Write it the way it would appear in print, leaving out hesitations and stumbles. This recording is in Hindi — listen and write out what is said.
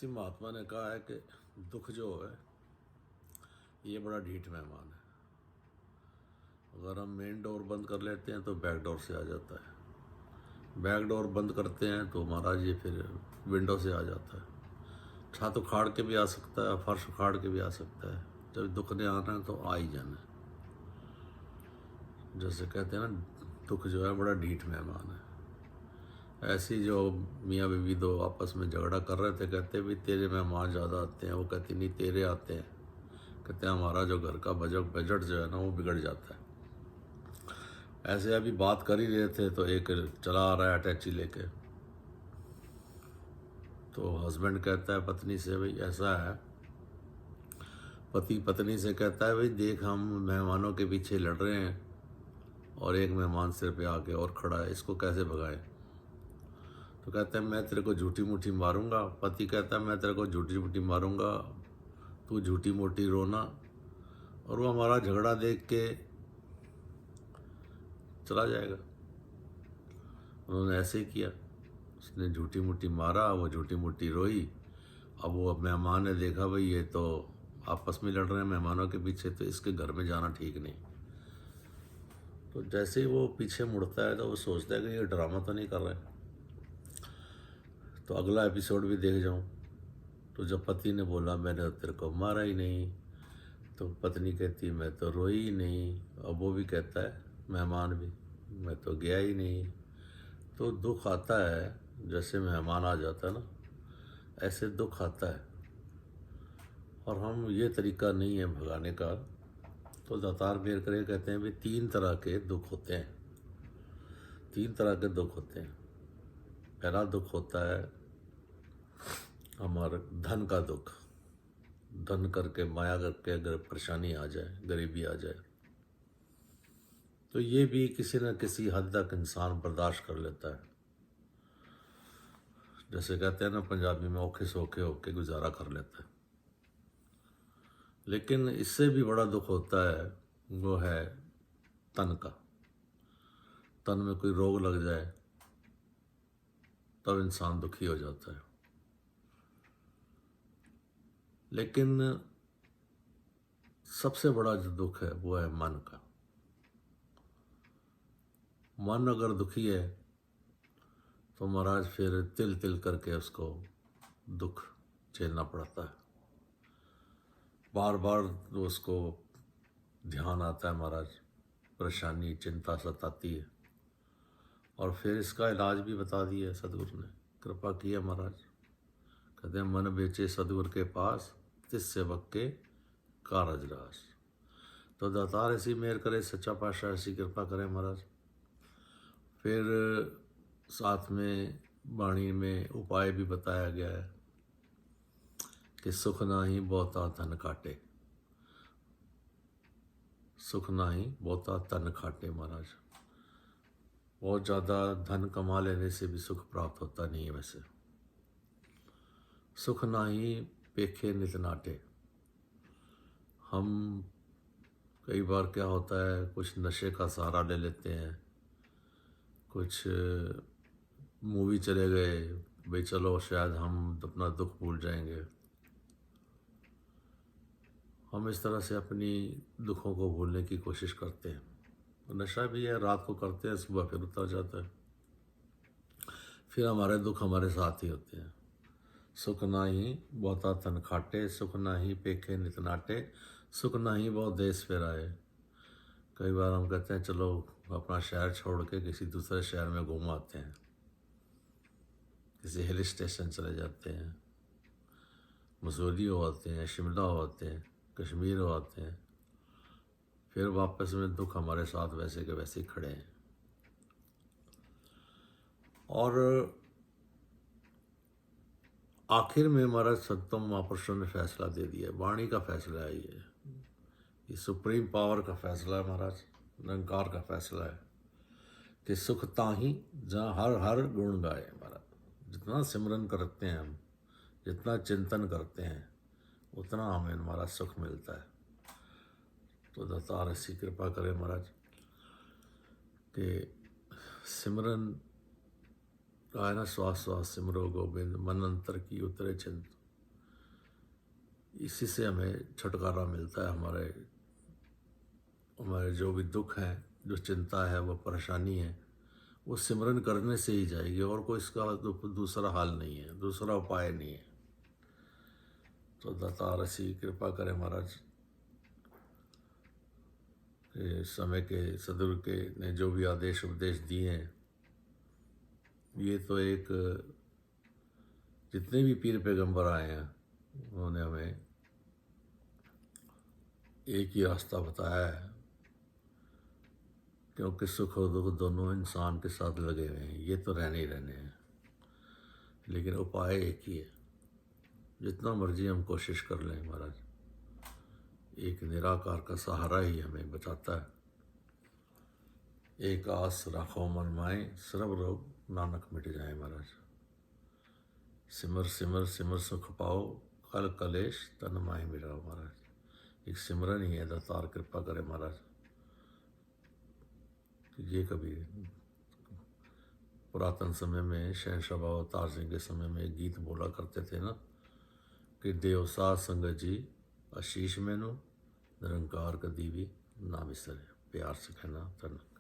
किसी महात्मा ने कहा है कि दुख जो है ये बड़ा ढीठ मेहमान है। अगर हम मेन डोर बंद कर लेते हैं तो बैक डोर से आ जाता है, बैक डोर बंद करते हैं तो महाराज ये फिर विंडो से आ जाता है। छत उखाड़ के भी आ सकता है, फर्श उखाड़ के भी आ सकता है। जब दुख ने आना है तो आ ही जाना है। जैसे कहते हैं ना, दुख जो है बड़ा ढीठ मेहमान है। ऐसी जो मियाँ बीवी दो आपस में झगड़ा कर रहे थे, कहते भी तेरे मेहमान ज़्यादा आते हैं। वो कहती नहीं, तेरे आते हैं। कहते हैं हमारा जो घर का बजट जो है ना वो बिगड़ जाता है। ऐसे अभी बात कर ही रहे थे तो एक चला आ रहा है अटैची लेके। तो हस्बैंड कहता है पत्नी से, भाई ऐसा है, पति पत्नी से कहता है, भाई देख हम मेहमानों के पीछे लड़ रहे हैं और एक मेहमान सिर पे आके और खड़ा है, इसको कैसे भगाएं। तो कहता है मैं तेरे को झूठी मूठी मारूंगा। पति कहता है मैं तेरे को झूठी मूठी मारूंगा, तू झूठी मोटी रोना। और वो हमारा झगड़ा देख के चला जाएगा। उन्होंने ऐसे ही किया, उसने झूठी मूठी मारा, वो झूठी मूठी रोई। अब वो मेहमान ने देखा भाई ये तो आपस में लड़ रहे हैं मेहमानों के पीछे, तो इसके घर में जाना ठीक नहीं। तो जैसे ही वो पीछे मुड़ता है तो वो सोचता है कि ये ड्रामा तो नहीं कर रहे, तो अगला एपिसोड भी देख जाऊं। तो जब पति ने बोला मैंने तेरे को मारा ही नहीं, तो पत्नी कहती मैं तो रोई ही नहीं। अब वो भी कहता है मेहमान भी, मैं तो गया ही नहीं। तो दुख आता है, जैसे मेहमान आ जाता है ना, ऐसे दुख आता है। और हम ये तरीका नहीं है भगाने का। तो दातार मेर करे कहते हैं भी 3 तरह के दुख होते हैं। 3 तरह के दुख होते हैं। पहला दुख होता है हमारा धन का दुख। धन करके, माया करके अगर परेशानी आ जाए, गरीबी आ जाए, तो ये भी किसी न किसी हद तक इंसान बर्दाश्त कर लेता है। जैसे कहते हैं ना पंजाबी में, औखे सौखे होके गुजारा कर लेता है। लेकिन इससे भी बड़ा दुख होता है, वो है तन का। तन में कोई रोग लग जाए तब इंसान दुखी हो जाता है। लेकिन सबसे बड़ा जो दुख है वो है मन का। मन अगर दुखी है तो महाराज फिर तिल तिल करके उसको दुख झेलना पड़ता है। बार बार उसको ध्यान आता है महाराज, परेशानी चिंता सताती है। और फिर इसका इलाज भी बता दिया है सदगुरु ने, कृपा की है महाराज। कहते हैं मन बेचे सदगुरु के पास, तिस सेवक के कारज रास। तो दातार ऐसी मेहर करे, सच्चा पातशाह ऐसी कृपा करे महाराज। फिर साथ में वाणी में उपाय भी बताया गया है कि सुख नाही बहुता धन काटे, सुख नाही बहुता तन खाटे। महाराज बहुत ज़्यादा धन कमा लेने से भी सुख प्राप्त होता नहीं है। वैसे सुख नाही पेखे नित नाटे। हम कई बार क्या होता है, कुछ नशे का सहारा ले लेते हैं, कुछ मूवी चले गए, भाई चलो शायद हम अपना दुख भूल जाएंगे। हम इस तरह से अपनी दुखों को भूलने की कोशिश करते हैं। नशा भी है, रात को करते हैं, सुबह फिर उतर जाता है। फिर हमारे दुख हमारे साथ ही होते हैं। सुख नाही बहुता तन खाटे, सुख नाही पेखे नित नाटे, सुख नाही बहुत देश फिर आए। कई बार हम कहते हैं चलो अपना शहर छोड़ के किसी दूसरे शहर में घूम आते हैं, किसी हिल स्टेशन चले जाते हैं, मसूरी हो आते हैं, शिमला हो आते हैं, कश्मीर हो आते हैं। फिर वापस में दुख हमारे साथ वैसे के वैसे ही खड़े हैं। और आखिर में हमारा सत्तम महापुरुषों ने फैसला दे दिया, वाणी का फैसला है ये सुप्रीम पावर का फैसला है महाराज, निरंकार का फैसला है कि सुख ताही जहाँ हर हर गुण गाए। महाराज जितना सिमरन करते हैं हम, जितना चिंतन करते हैं, उतना हमें हमारा सुख मिलता है। तो दातार ऐसी कृपा करे महाराज कि सिमरन का है ना, श्वास श्वास सिमरो गोविंद, मन अंतर की उतरे चिंत, इसी से हमें छुटकारा मिलता है। हमारे हमारे जो भी दुख हैं, जो चिंता है, वो परेशानी है, वो सिमरन करने से ही जाएगी, और कोई इसका दूसरा हाल नहीं है, दूसरा उपाय नहीं है। तो दातार ऐसी कृपा करे महाराज, समय के सदगुरु के ने जो भी आदेश उपदेश दिए हैं, ये तो एक जितने भी पीर पैगंबर आए हैं उन्होंने हमें एक ही रास्ता बताया है, क्योंकि सुख और दुख दोनों इंसान के साथ लगे हुए हैं, ये तो रहने ही रहने हैं, लेकिन उपाय एक ही है। जितना मर्जी हम कोशिश कर लें महाराज, एक निराकार का सहारा ही हमें बचाता है। एक आस राखो मन माए, सर्व रोग नानक मिट जाए महाराज। सिमर सिमर सिमर सुख पाओ, कल कलेश तन माहे मिटाओ महाराज। एक सिमरन ही है, दातार कृपा करे महाराज। ये कभी पुरातन समय में शहनशाह बाबा अवतार सिंह के समय में एक गीत बोला करते थे ना, कि देव साध संगत जी आशीष मैनू, निरंकार कदी भी ना बिसरे। प्यार से कहना, धन्यवाद।